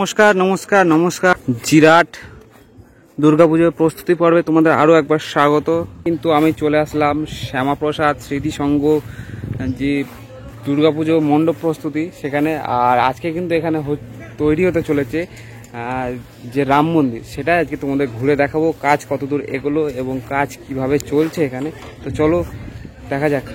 নমস্কার নমস্কার নমস্কার। জিরাট দুর্গাপুজোর প্রস্তুতি পর্বে তোমাদের আরও একবার স্বাগত। কিন্তু আমি চলে আসলাম শ্যামাপ্রসাদ স্মৃতি সংঘ যে দুর্গাপুজো মণ্ডপ প্রস্তুতি সেখানে। আর আজকে কিন্তু এখানে তৈরি হতে চলেছে যে রাম মন্দির, সেটা আজকে তোমাদের ঘুরে দেখাবো কাজ কতদূর এগোলো এবং কাজ কিভাবে চলছে এখানে। তো চলো দেখা যাক।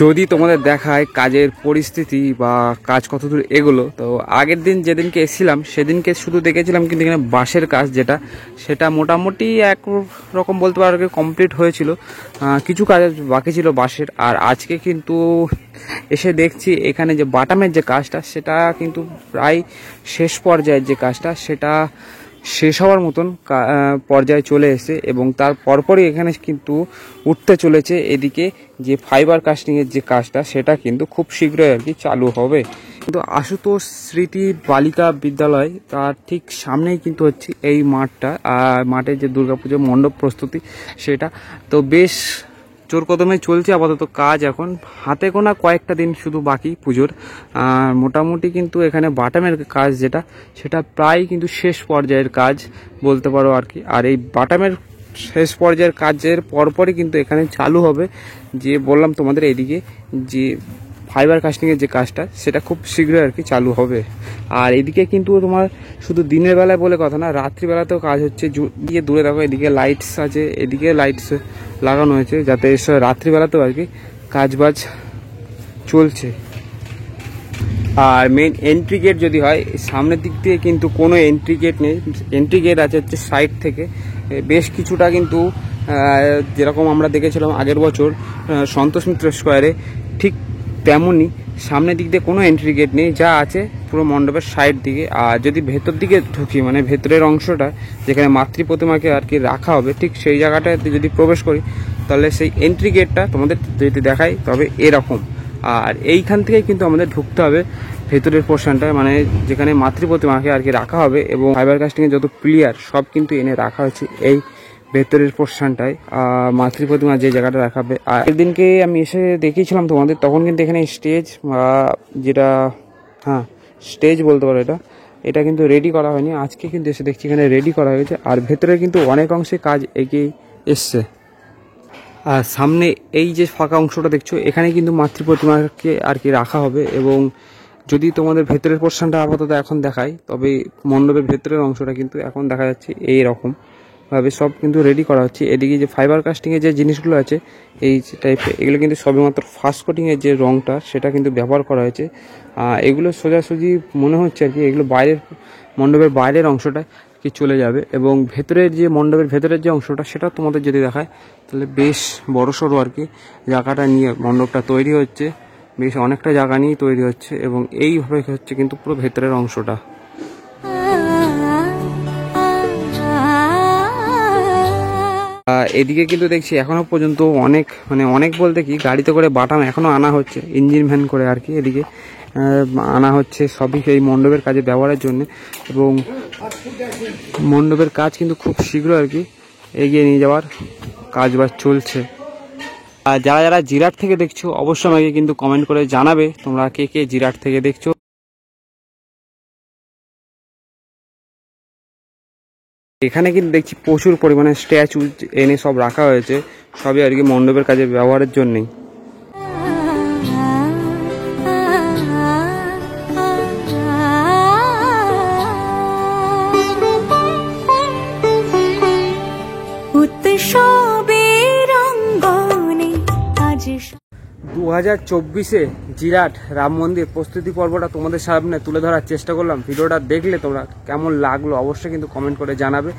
যদি তোমাদের দেখায় কাজের পরিস্থিতি বা কাজ কতদূর এগোলো, তো আগের দিন যেদিনকে এসেছিলাম সেদিনকে শুধু দেখেছিলাম কিন্তু এখানে বাঁশের কাজ সেটা মোটামুটি একরকম বলতে পারো কমপ্লিট হয়েছিল, কিছু কাজ বাকি ছিল বাঁশের। আর আজকে কিন্তু এসে দেখছি এখানে যে বাটামের যে কাজটা সেটা কিন্তু প্রায় শেষ পর্যায়ের যে কাজটা সেটা শেষ হওয়ার মতন পর্যায়ে চলে এসে, এবং তার পরপরই এখানে কিন্তু উঠতে চলেছে এদিকে যে ফাইবার কাস্টিংয়ের যে কাজটা সেটা কিন্তু খুব শীঘ্রই আর কি চালু হবে। কিন্তু আশুতোষ স্মৃতি বালিকা বিদ্যালয় তার ঠিক সামনেই কিন্তু হচ্ছে এই মাঠটা, মাঠে যে দুর্গাপুজো মণ্ডপ প্রস্তুতি সেটা তো বেশ জোর কদমে চলছে আপাতত কাজ। এখন হাতে গোনা কয়েকটা দিন শুধু বাকি পুজোর। মোটামুটি কিন্তু এখানে বাটামের কাজ সেটা প্রায় কিন্তু শেষ পর্যায়ের কাজ বলতে পারো আর কি। আর এই বাটামের শেষ পর্যায়ের কাজের পরপরই কিন্তু এখানে চালু হবে যে বললাম তোমাদের এদিকে যে ফাইবার কাস্টিংয়ের যে কাজটা সেটা খুব শীঘ্রই আর কি চালু হবে। আর এদিকে কিন্তু তোমার শুধু দিনের বেলায় বলে কথা না, রাত্রিবেলাতেও কাজ হচ্ছে। গিয়ে দূরে দেখো এদিকে লাইটস আছে, এদিকে লাইটস লাগানো হয়েছে যাতে রাত্রিবেলাতেও আর কি কাজবাজ চলছে। আর মেন এন্ট্রি গেট যদি হয় সামনের দিক দিয়ে কিন্তু কোনো এন্ট্রি গেট নেই, এন্ট্রি গেট আছে হচ্ছে সাইড থেকে বেশ কিছুটা। কিন্তু যেরকম আমরা দেখেছিলাম আগের বছর সন্তোষ মিত্র স্কোয়ারে ঠিক তেমনই সামনের দিক দিয়ে কোনো এন্ট্রি গেট নেই, যা আছে পুরো মণ্ডপের সাইড দিকে। আর যদি ভেতর দিকে ঢুকি মানে ভেতরের অংশটা যেখানে মাতৃ প্রতিমাকে আর কি রাখা হবে ঠিক সেই জায়গাটাতে যদি প্রবেশ করি তাহলে সেই এন্ট্রি গেটটা তোমাদের যদি দেখাই তবে এরকম। আর এইখান থেকেই কিন্তু আমাদের ঢুকতে হবে ভেতরের পোর্শনটা, মানে যেখানে মাতৃ প্রতিমাকে আর কি রাখা হবে এবং ফাইবার কাস্টিংয়ের যত প্লেয়ার সব কিন্তু এনে রাখা হয়েছে এই ভেতরের পোর্শনটায়। মাতৃ প্রতিমা যে জায়গাটা রাখা হবে। আর একদিনকে আমি এসে দেখিয়েছিলাম তোমাদের, তখন কিন্তু এখানে স্টেজ যেটা স্টেজ বলতে পারো এটা কিন্তু রেডি করা হয়নি। আজকে কিন্তু এসে দেখছি এখানে রেডি করা হয়েছে। আর ভেতরে কিন্তু অনেক অংশে কাজ এগিয়ে এসছে। আর সামনে এই যে ফাঁকা অংশটা দেখছো এখানে কিন্তু মাতৃ প্রতিমাকে আর কি রাখা হবে। এবং যদি তোমাদের ভেতরের পোর্শনটা আপাতত এখন দেখাই তবে মণ্ডপের ভেতরের অংশটা কিন্তু এখন দেখা যাচ্ছে এই রকম ভাবে সব কিন্তু রেডি করা হচ্ছে। এদিকে যে ফাইবার কাস্টিংয়ের যে জিনিসগুলো আছে এই টাইপের এগুলো কিন্তু সবেমাত্র ফার্স্ট কোটিংয়ের যে রঙটা সেটা কিন্তু ব্যবহার করা হয়েছে। এগুলো সোজাসুজি মনে হচ্ছে আর কি এগুলো বাইরের মণ্ডপের বাইরের অংশটা কি চলে যাবে। এবং ভেতরের যে মণ্ডপের ভেতরের যে অংশটা সেটা তোমাদের যদি দেখায় তাহলে বেশ বড়সড় আর কি জায়গাটা নিয়ে মণ্ডপটা তৈরি হচ্ছে, বেশ অনেকটা জায়গা নিয়েই তৈরি হচ্ছে। এবং এইভাবে হচ্ছে কিন্তু পুরো ভেতরের অংশটা। এদিকে কিন্তু দেখছি এখনো পর্যন্ত অনেক বলতে কি গাড়িতে করে বাটাম এখনো আনা হচ্ছে, ইঞ্জিন ভ্যান করে আর কি এদিকে আনা হচ্ছে সবই এই মণ্ডপের কাজে ব্যবহারের জন্য। এবং মণ্ডপের কাজ কিন্তু খুব শীঘ্র আর কি এগিয়ে নিয়ে যাওয়ার কাজবাজ চলছে। আর যারা জিরাট থেকে দেখছো অবশ্যই আমাকে কিন্তু কমেন্ট করে জানাবে তোমরা কে কে জিরাট থেকে দেখছো। এখানে কিন্তু দেখছি প্রচুর পরিমাণে স্ট্যাচু এনে সব রাখা হয়েছে, সবই আর কি মণ্ডপের কাজে ব্যবহারের জন্যই। দু 2024 জিরাট রাম মন্দির প্রস্তুতি পর্বটা তোমাদের সামনে তুলে ধরার চেষ্টা করলাম। ভিডিওটা দেখলে তোমরা কেমন লাগলো অবশ্যই কিন্তু কমেন্ট করে জানাবে।